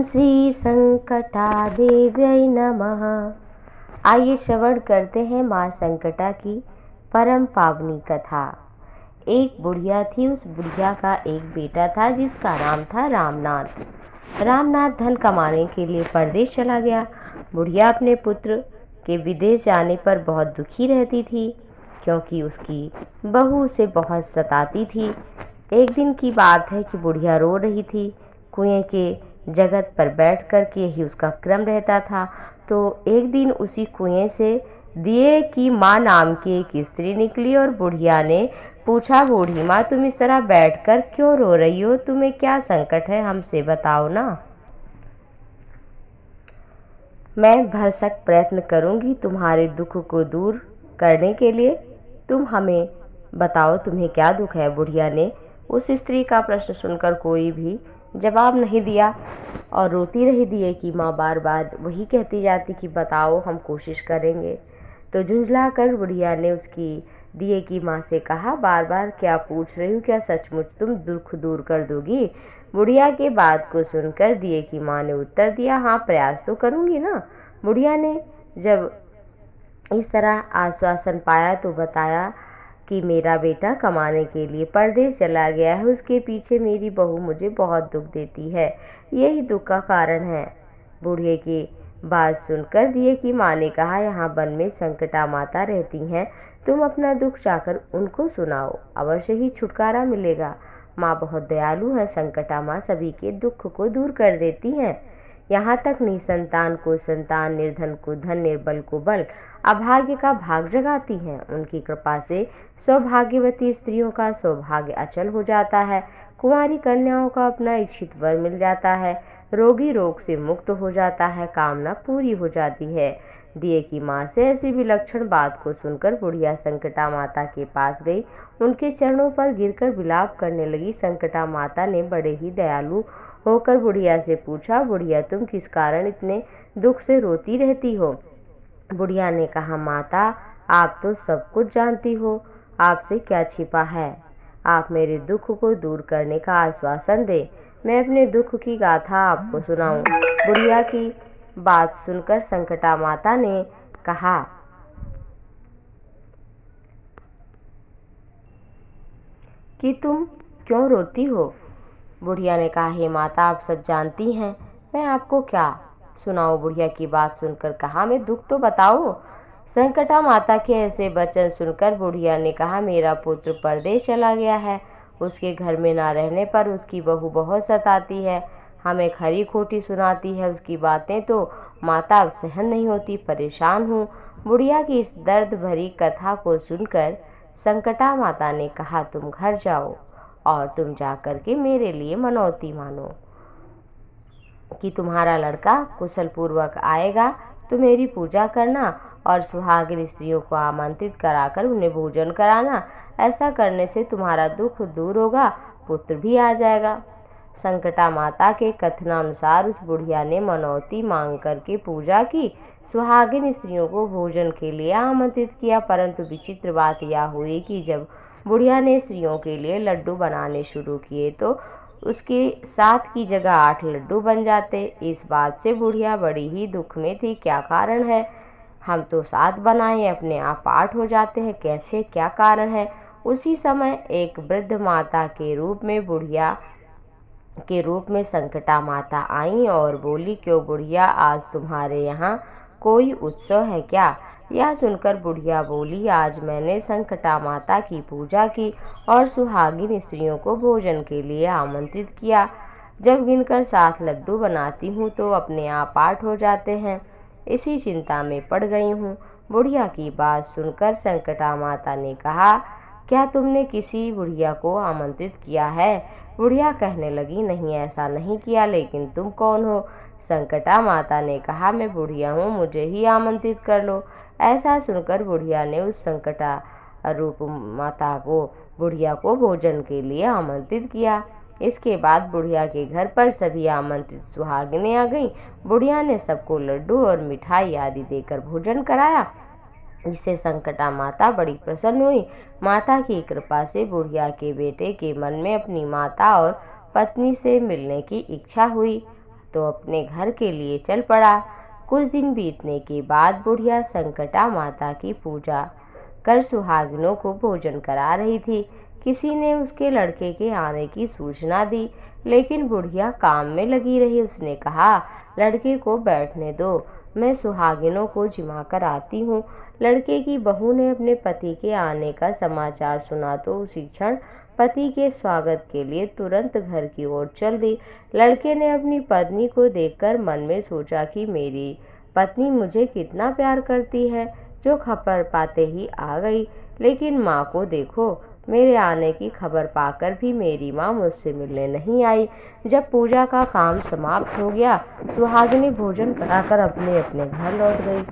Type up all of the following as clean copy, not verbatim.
ओम श्री संकटादेव्यै नमः। आइए श्रवण करते हैं माँ संकटा की परम पावनी कथा। एक बुढ़िया थी। उस बुढ़िया का एक बेटा था जिसका नाम था रामनाथ। रामनाथ धन कमाने के लिए परदेश चला गया। बुढ़िया अपने पुत्र के विदेश जाने पर बहुत दुखी रहती थी क्योंकि उसकी बहू उसे बहुत सताती थी। एक दिन की बात है कि बुढ़िया रो रही थी। कुएं के जगत पर बैठ कर के यही उसका क्रम रहता था। तो एक दिन उसी कुएं से दिए की माँ नाम की एक स्त्री निकली और बुढ़िया ने पूछा, बूढ़ी माँ तुम इस तरह बैठकर क्यों रो रही हो? तुम्हें क्या संकट है, हमसे बताओ ना। मैं भरसक प्रयत्न करूंगी तुम्हारे दुख को दूर करने के लिए। तुम हमें बताओ तुम्हें क्या दुख है। बुढ़िया ने उस स्त्री का प्रश्न सुनकर कोई भी जवाब नहीं दिया और रोती रही। दिए की माँ बार बार वही कहती जाती कि बताओ, हम कोशिश करेंगे। तो झुंझला कर बुढ़िया ने उसकी दिए की माँ से कहा, बार बार क्या पूछ रही हूँ, क्या सचमुच तुम दुख दूर कर दोगी? बुढ़िया के बात को सुनकर दिए की माँ ने उत्तर दिया, हाँ प्रयास तो करूँगी ना। बुढ़िया ने जब इस तरह आश्वासन पाया तो बताया कि मेरा बेटा कमाने के लिए परदेश चला गया है। उसके पीछे मेरी बहू मुझे बहुत दुख देती है, यही दुख का कारण है। बूढ़े की बात सुनकर दिए की माँ ने कहा, यहाँ वन में संकटा माता रहती हैं, तुम अपना दुख जाकर उनको सुनाओ, अवश्य ही छुटकारा मिलेगा। माँ बहुत दयालु है। संकटा माँ सभी के दुख को दूर कर देती हैं। यहाँ तक निसंतान को संतान, निर्धन को धन, निर्बल को बल, अभाग्य का भाग जगाती हैं। उनकी कृपा से सौभाग्यवती स्त्रियों का सौभाग्य अचल हो जाता है। कुंवारी कन्याओं का अपना इच्छित वर मिल जाता है। रोगी रोग से मुक्त हो जाता है, कामना पूरी हो जाती है। दिए की माँ से ऐसी विलक्षण बात को सुनकर बुढ़िया संकटा माता के पास गई। उनके चरणों पर गिरकर विलाप करने लगी। संकटा माता ने बड़े ही दयालु होकर बुढ़िया से पूछा, बुढ़िया तुम किस कारण इतने दुख से रोती रहती हो? बुढ़िया ने कहा, माता आप तो सब कुछ जानती हो, आपसे क्या छिपा है। आप मेरे दुख को दूर करने का आश्वासन दे, मैं अपने दुख की गाथा आपको सुनाऊं। बुढ़िया की बात सुनकर संकटा माता ने कहा कि तुम क्यों रोती हो? बुढ़िया ने कहा, हे माता आप सब जानती हैं, मैं आपको क्या सुनाऊं। बुढ़िया की बात सुनकर कहा, मैं दुख तो बताओ। संकटा माता के ऐसे वचन सुनकर बुढ़िया ने कहा, मेरा पुत्र परदेश चला गया है। उसके घर में ना रहने पर उसकी बहू बहुत सताती है, हमें खरी खोटी सुनाती है। उसकी बातें तो माता अब सहन नहीं होती, परेशान हूँ। बुढ़िया की इस दर्द भरी कथा को सुनकर संकटा माता ने कहा, तुम घर जाओ और तुम जाकर के मेरे लिए मनौती मानो कि तुम्हारा लड़का कुशल पूर्वक आएगा तो मेरी पूजा करना और सुहागिन स्त्रियों को आमंत्रित कराकर उन्हें भोजन कराना। ऐसा करने से तुम्हारा दुख दूर होगा, पुत्र भी आ जाएगा। संकटा माता के कथनानुसार उस बुढ़िया ने मनौती मांग करके पूजा की, सुहागिन स्त्रियों को भोजन के लिए आमंत्रित किया। परंतु विचित्र बात यह हुई कि जब बुढ़िया ने स्त्रियों के लिए लड्डू बनाने शुरू किए तो उसके 7 की जगह 8 लड्डू बन जाते। इस बात से बुढ़िया बड़ी ही दुख में थी। क्या कारण है, हम तो 7 बनाए अपने आप 8 हो जाते हैं, कैसे, क्या कारण है? उसी समय एक वृद्ध माता के रूप में बुढ़िया के रूप में संकटा माता आई और बोली, क्यों बुढ़िया आज तुम्हारे यहाँ कोई उत्सव है क्या? यह सुनकर बुढ़िया बोली, आज मैंने संकटा माता की पूजा की और सुहागिन स्त्रियों को भोजन के लिए आमंत्रित किया। जब गिनकर 7 लड्डू बनाती हूँ तो अपने आप 8 हो जाते हैं, इसी चिंता में पड़ गई हूँ। बुढ़िया की बात सुनकर संकटा माता ने कहा, क्या तुमने किसी बुढ़िया को आमंत्रित किया है? बुढ़िया कहने लगी, नहीं ऐसा नहीं किया, लेकिन तुम कौन हो? संकटा माता ने कहा, मैं बुढ़िया हूँ, मुझे ही आमंत्रित कर लो। ऐसा सुनकर बुढ़िया ने उस संकटा रूप माता को बुढ़िया को भोजन के लिए आमंत्रित किया। इसके बाद बुढ़िया के घर पर सभी आमंत्रित सुहागिनें आ गईं। बुढ़िया ने सबको लड्डू और मिठाई आदि देकर भोजन कराया, जिससे संकटा माता बड़ी प्रसन्न हुई। माता की कृपा से बुढ़िया के बेटे के मन में अपनी माता और पत्नी से मिलने की इच्छा हुई। तो अपने घर के लिए चल पड़ा। कुछ दिन बीतने के बाद बुढ़िया संकटा माता की पूजा कर सुहागिनों को भोजन करा रही थी। किसी ने उसके लड़के के आने की सूचना दी, लेकिन बुढ़िया काम में लगी रही। उसने कहा, लड़के को बैठने दो, मैं सुहागिनों को जिमा कर आती हूँ। लड़के की बहू ने अपने पति के आने का समाचार सुना तो उसी क्षण पति के स्वागत के लिए तुरंत घर की ओर चल दी। लड़के ने अपनी पत्नी को देखकर मन में सोचा कि मेरी पत्नी मुझे कितना प्यार करती है, जो खबर पाते ही आ गई। लेकिन माँ को देखो, मेरे आने की खबर पाकर भी मेरी माँ मुझसे मिलने नहीं आई। जब पूजा का काम समाप्त हो गया, सुहागिनी भोजन कराकर अपने अपने घर लौट गई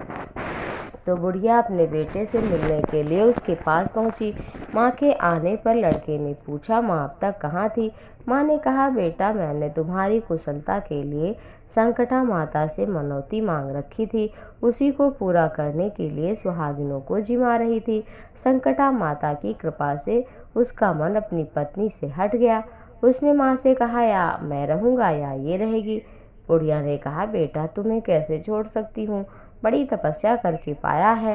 तो बुढ़िया अपने बेटे से मिलने के लिए उसके पास पहुंची। माँ के आने पर लड़के ने पूछा, माँ अब तक कहाँ थी? माँ ने कहा, बेटा, मैंने तुम्हारी कुशलता के लिए संकटा माता से मनौती मांग रखी थी, उसी को पूरा करने के लिए सुहागिनों को जिमा रही थी। संकटा माता की कृपा से उसका मन अपनी पत्नी से हट गया। उसने माँ से कहा, या मैं रहूँगा या ये रहेगी। बुढ़िया ने कहा, बेटा, तुम्हें कैसे छोड़ सकती हूँ, बड़ी तपस्या करके पाया है,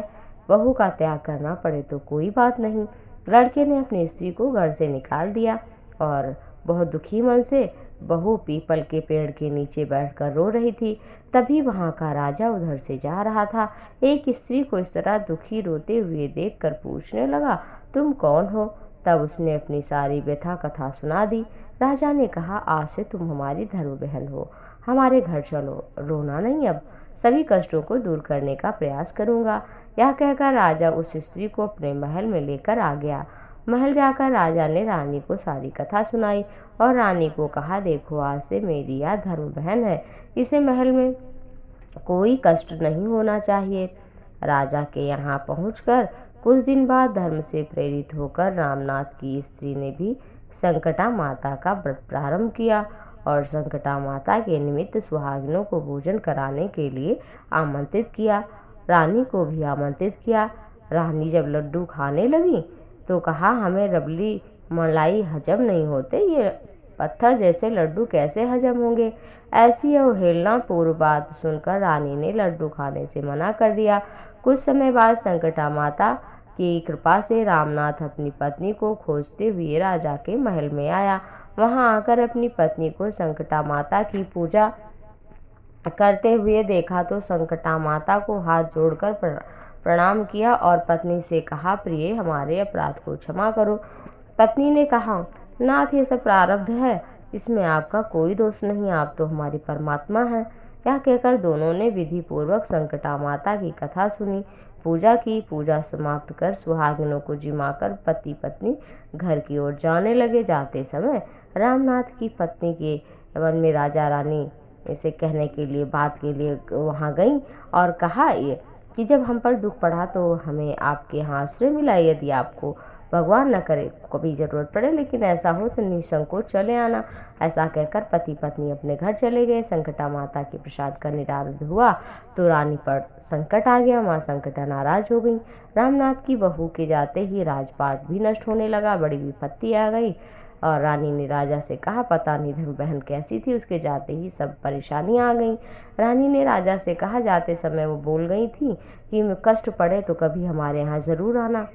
बहू का त्याग करना पड़े तो कोई बात नहीं। लड़के ने अपनी स्त्री को घर से निकाल दिया और बहुत दुखी मन से बहू पीपल के पेड़ के नीचे बैठकर रो रही थी। तभी वहां का राजा उधर से जा रहा था। एक स्त्री को इस तरह दुखी रोते हुए देखकर पूछने लगा, तुम कौन हो? तब उसने अपनी सारी व्यथा कथा सुना दी। राजा ने कहा, आज से तुम हमारी धर्म बहन हो, हमारे घर चलो, रोना नहीं, अब सभी कष्टों को दूर करने का प्रयास करूंगा। यह कहकर राजा उस स्त्री को अपने महल में लेकर आ गया। महल जाकर राजा ने रानी को सारी कथा सुनाई और रानी को कहा, देखो, आज से मेरी यह धर्म बहन है, इसे महल में कोई कष्ट नहीं होना चाहिए। राजा के यहाँ पहुंचकर कुछ दिन बाद धर्म से प्रेरित होकर रामनाथ की स्त्री ने भी संकटा माता का व्रत प्रारंभ किया और संकटा माता के निमित्त सुहागिनों को भोजन कराने के लिए आमंत्रित किया। रानी को भी आमंत्रित किया। रानी जब लड्डू खाने लगी तो कहा, हमें रबड़ी मलाई हजम नहीं होते, ये पत्थर जैसे लड्डू कैसे हजम होंगे? ऐसी अवहेलना पूर्व बात सुनकर रानी ने लड्डू खाने से मना कर दिया। कुछ समय बाद संकटा माता की कृपा से रामनाथ अपनी पत्नी को खोजते हुए राजा के महल में आया। वहां आकर अपनी पत्नी को संकटा माता की पूजा करते हुए देखा तो संकटा माता को हाथ जोड़कर प्रणाम किया और पत्नी से कहा, प्रिय, हमारे अपराध को क्षमा करो। पत्नी ने कहा, नाथ, ये सब प्रारब्ध है, इसमें आपका कोई दोष नहीं, आप तो हमारी परमात्मा हैं। यह कहकर दोनों ने विधि पूर्वक संकटा माता की कथा सुनी, पूजा की। पूजा समाप्त कर सुहागिनों को जिमाकर पति पत्नी घर की ओर जाने लगे। जाते समय रामनाथ की पत्नी के मन में राजा रानी इसे कहने के लिए बात के लिए वहां गई और कहा कि जब हम पर दुख पड़ा तो हमें आपके यहाँ आश्रय मिला, यदि आपको भगवान न करे कभी जरूरत पड़े, लेकिन ऐसा हो तो निसंकोच चले आना। ऐसा कहकर पति पत्नी अपने घर चले गए। संकटा माता के प्रसाद का निरारंभ हुआ तो रानी पर संकट आ गया। माँ संकटा नाराज हो गई। रामनाथ की बहू के जाते ही राजपाट भी नष्ट होने लगा, बड़ी विपत्ति आ गई और रानी ने राजा से कहा, पता नहीं धर्म बहन कैसी थी, उसके जाते ही सब परेशानियां आ गईं। रानी ने राजा से कहा, जाते समय वो बोल गई थी कि कष्ट पड़े तो कभी हमारे यहाँ ज़रूर आना,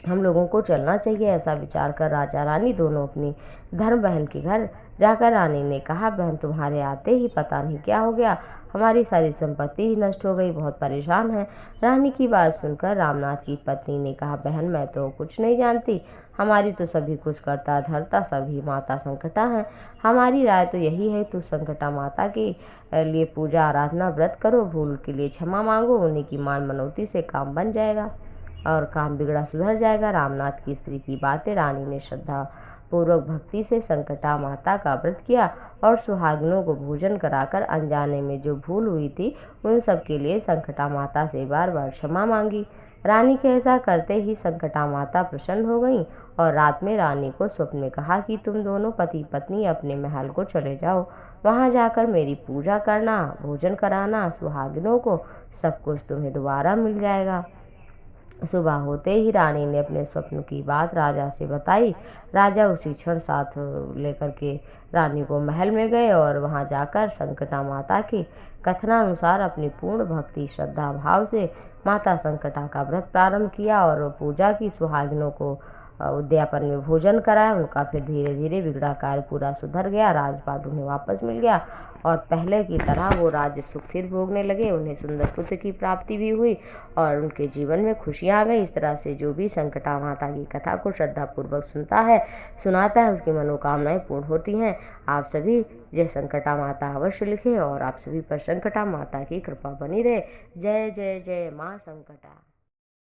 हम लोगों को चलना चाहिए। ऐसा विचार कर राजा रानी दोनों अपनी धर्म बहन के घर जाकर रानी ने कहा, बहन, तुम्हारे आते ही पता नहीं क्या हो गया, हमारी सारी संपत्ति ही नष्ट हो गई, बहुत परेशान है। रानी की बात सुनकर रामनाथ की पत्नी ने कहा, बहन, मैं तो कुछ नहीं जानती, हमारी तो सभी कुछ करता धरता सभी माता संकटा है। हमारी राय तो यही है, तू संकटा माता के लिए पूजा आराधना व्रत करो, भूल के लिए क्षमा मांगो, उन्हीं की मान मनौती से काम बन जाएगा और काम बिगड़ा सुधर जाएगा। रामनाथ की स्त्री की बातें रानी ने श्रद्धा पूर्वक भक्ति से संकटा माता का व्रत किया और सुहागिनों को भोजन कराकर अनजाने में जो भूल हुई थी उन सब के लिए संकटा माता से बार बार क्षमा मांगी। रानी के ऐसा करते ही संकटा माता प्रसन्न हो गईं और रात में रानी को स्वप्न में कहा कि तुम दोनों पति पत्नी अपने महल को चले जाओ, वहां जाकर मेरी पूजा करना, भोजन कराना, सुहागिनों को, सब कुछ तुम्हें दोबारा मिल जाएगा। सुबह होते ही रानी ने अपने स्वप्न की बात राजा से बताई। राजा उसी क्षण साथ लेकर के रानी को महल में गए और वहां जाकर संकटा माता की कथनानुसार अपनी पूर्ण भक्ति श्रद्धा भाव से माता संकटा का व्रत प्रारंभ किया और पूजा की। सुहागिनों को उद्यापन में भोजन कराया। उनका फिर धीरे धीरे बिगड़ा कार्य पूरा सुधर गया। राजपाट उन्हें वापस मिल गया और पहले की तरह वो राज्य सुख फिर भोगने लगे। उन्हें सुंदर पुत्र की प्राप्ति भी हुई और उनके जीवन में खुशियां आ गई। इस तरह से जो भी संकटा माता की कथा को श्रद्धापूर्वक सुनाता है उसकी मनोकामनाएं पूर्ण होती हैं। आप सभी जय संकटा माता अवश्य लिखें और आप सभी पर संकटा माता की कृपा बनी रहे। जय जय जय माँ संकटा।